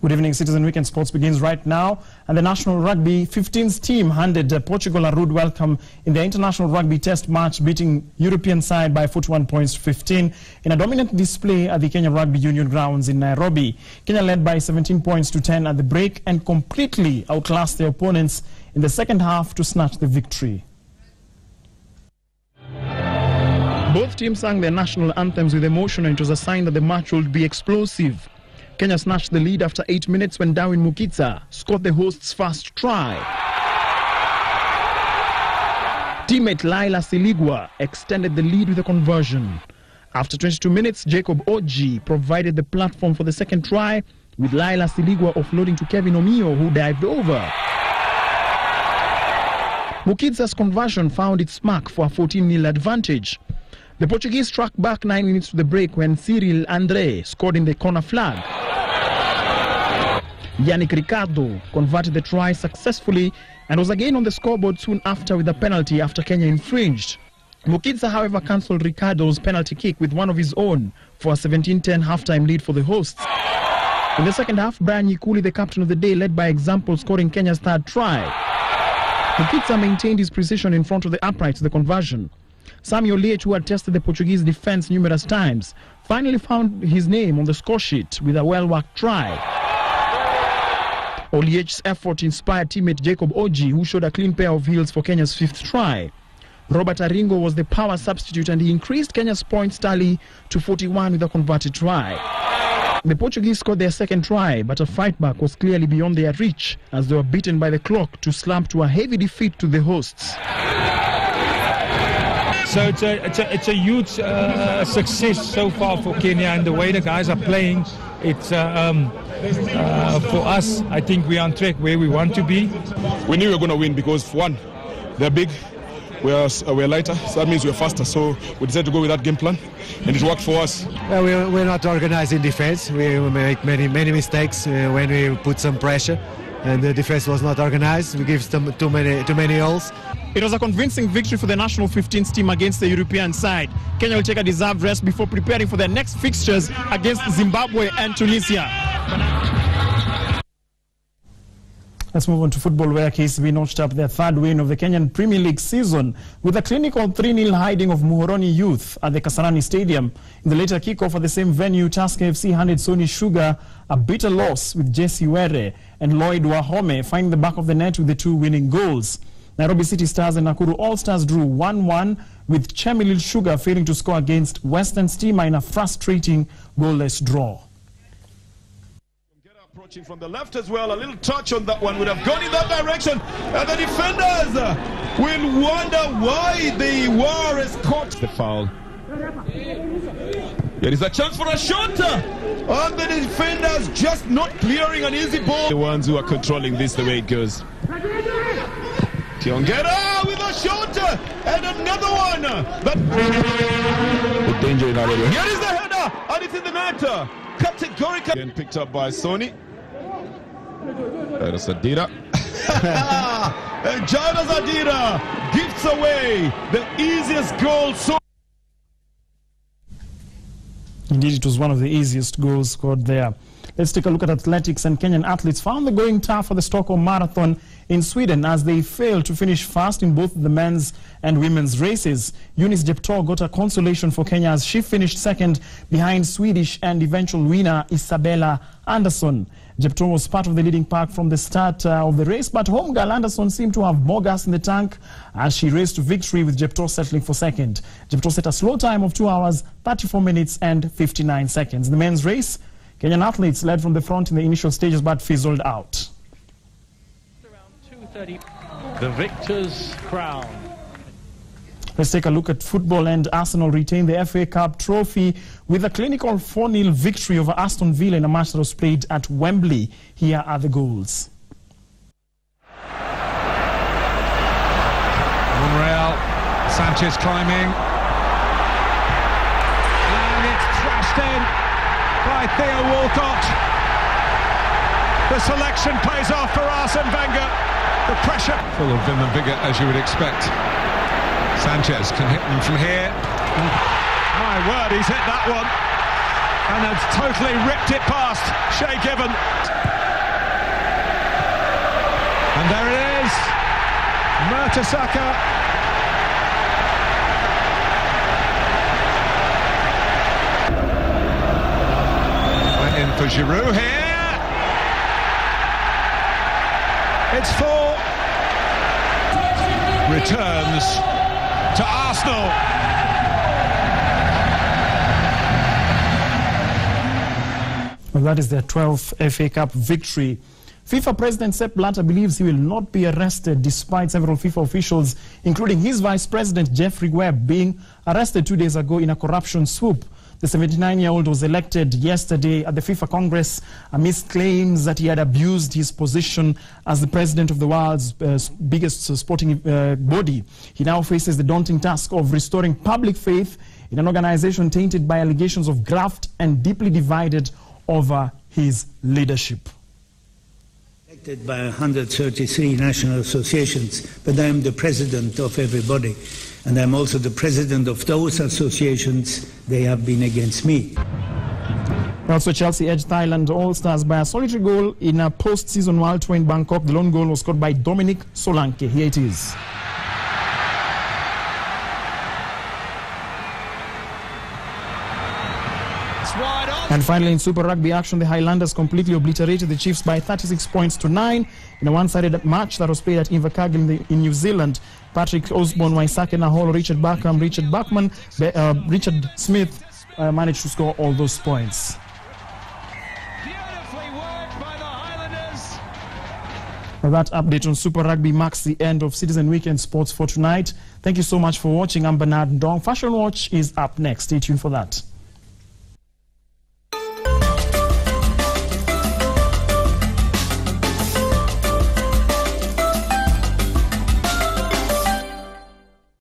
Good evening, Citizen Weekend Sports begins right now, and the National Rugby 15s team handed Portugal a rude welcome in their international rugby test match, beating European side by 41 points to 15 in a dominant display at the Kenya Rugby Union grounds in Nairobi. Kenya led by 17 points to 10 at the break and completely outclassed their opponents in the second half to snatch the victory. Both teams sang their national anthems with emotion, and it was a sign that the match would be explosive. Kenya snatched the lead after 8 minutes when Darwin Mukitsa scored the hosts' first try. Teammate Laila Siligwa extended the lead with a conversion. After 22 minutes, Jacob Oji provided the platform for the second try, with Laila Siligwa offloading to Kevin Omio, who dived over. Mukitsa's conversion found its mark for a 14-0 advantage. The Portuguese struck back 9 minutes to the break when Cyril André scored in the corner flag. Yannick Ricardo converted the try successfully and was again on the scoreboard soon after with a penalty after Kenya infringed. Mukitsa, however, cancelled Ricardo's penalty kick with one of his own for a 17-10 halftime lead for the hosts. In the second half, Brian Nyikuli, the captain of the day, led by example, scoring Kenya's third try. Mukitsa maintained his precision in front of the uprights to the conversion. Samuel Liech, who had tested the Portuguese defence numerous times, finally found his name on the score sheet with a well-worked try. Oliech's effort inspired teammate Jacob Oji, who showed a clean pair of heels for Kenya's fifth try. Robert Aringo was the power substitute, and he increased Kenya's points tally to 41 with a converted try. The Portuguese scored their second try, but a fight back was clearly beyond their reach as they were beaten by the clock to slump to a heavy defeat to the hosts. So it's a huge success so far for Kenya, and the way the guys are playing, it's for us, I think we are on track where we want to be. We knew we were going to win because, for one, they're big, we're lighter, so that means we're faster. So we decided to go with that game plan, and it worked for us. We're not organized in defense. We make many mistakes when we put some pressure, and the defense was not organized. We give them too many goals. It was a convincing victory for the national 15s team against the European side. Kenya will take a deserved rest before preparing for their next fixtures against Zimbabwe and Tunisia. Let's move on to football, where KCB notched up their third win of the Kenyan Premier League season with a clinical 3-0 hiding of Muhoroni Youth at the Kasarani Stadium. In the later kickoff at the same venue, Tusker FC handed Sony Sugar a bitter loss, with Jesse Were and Lloyd Wahome finding the back of the net with the two winning goals. Nairobi City Stars and Nakuru All-Stars drew 1-1, with Chemelil Sugar failing to score against Western Steamer in a frustrating goalless draw. Approaching from the left as well, a little touch on that one would have gone in that direction, and the defenders will wonder why the war has caught the foul. There is a chance for a shot, and the defenders just not clearing an easy ball. The ones who are controlling this the way it goes. Tiongera with a shot, and another one. The danger in our area. Here is the header, and it's in the net. Categorical. Then picked up by Sony. That's Adira. And Jana Zadira gifts away the easiest goal. Indeed, it was one of the easiest goals scored there. Let's take a look at athletics, and Kenyan athletes found the going tough for the Stockholm Marathon in Sweden as they failed to finish first in both the men's and women's races. Eunice Jeptor got a consolation for Kenya as she finished second behind Swedish and eventual winner Isabella Andersson. Jeptor was part of the leading pack from the start of the race, but home girl Andersson seemed to have more gas in the tank as she raced to victory, with Jeptor settling for second. Jeptor set a slow time of 2 hours, 34 minutes and 59 seconds. The men's race, Kenyan athletes led from the front in the initial stages but fizzled out. Around 2:30, the victor's crown. Let's take a look at football, and Arsenal retained the FA Cup trophy with a clinical 4-0 victory over Aston Villa in a match that was played at Wembley. Here are the goals. Monreal, Sanchez climbing. And it's thrashed in by Theo Walcott. The selection pays off for Arsene Wenger. The pressure. Full of vim and vigour, as you would expect. Sanchez can hit them from here. My word, he's hit that one. and has totally ripped it past Shea Given. And there it is, Mertesacker. Went in for Giroud here. It's 4. Returns to Arsenal. Well, that is their 12th FA Cup victory. FIFA President Sepp Blatter believes he will not be arrested despite several FIFA officials, including his Vice President Jeffrey Webb, being arrested 2 days ago in a corruption swoop. The 79-year-old was elected yesterday at the FIFA Congress amidst claims that he had abused his position as the president of the world's biggest sporting body. He now faces the daunting task of restoring public faith in an organization tainted by allegations of graft and deeply divided over his leadership. Elected by 133 national associations, but I am the president of everybody. And I'm also the president of those associations. They have been against me. Also, Chelsea edged Thailand All-Stars by a solitary goal in a post-season World Tour in Bangkok. The lone goal was scored by Dominic Solanke. Here it is. And finally, in Super Rugby action, the Highlanders completely obliterated the Chiefs by 36 points to 9 in a one-sided match that was played at Invercargill in New Zealand. Patrick Osborne, Waisake Naholo, Richard Barkham, Richard Bachman, Richard Smith managed to score all those points. Beautifully worked by the Highlanders. Well, that update on Super Rugby marks the end of Citizen Weekend Sports for tonight. Thank you so much for watching. I'm Bernard Ndong. Fashion Watch is up next. Stay tuned for that.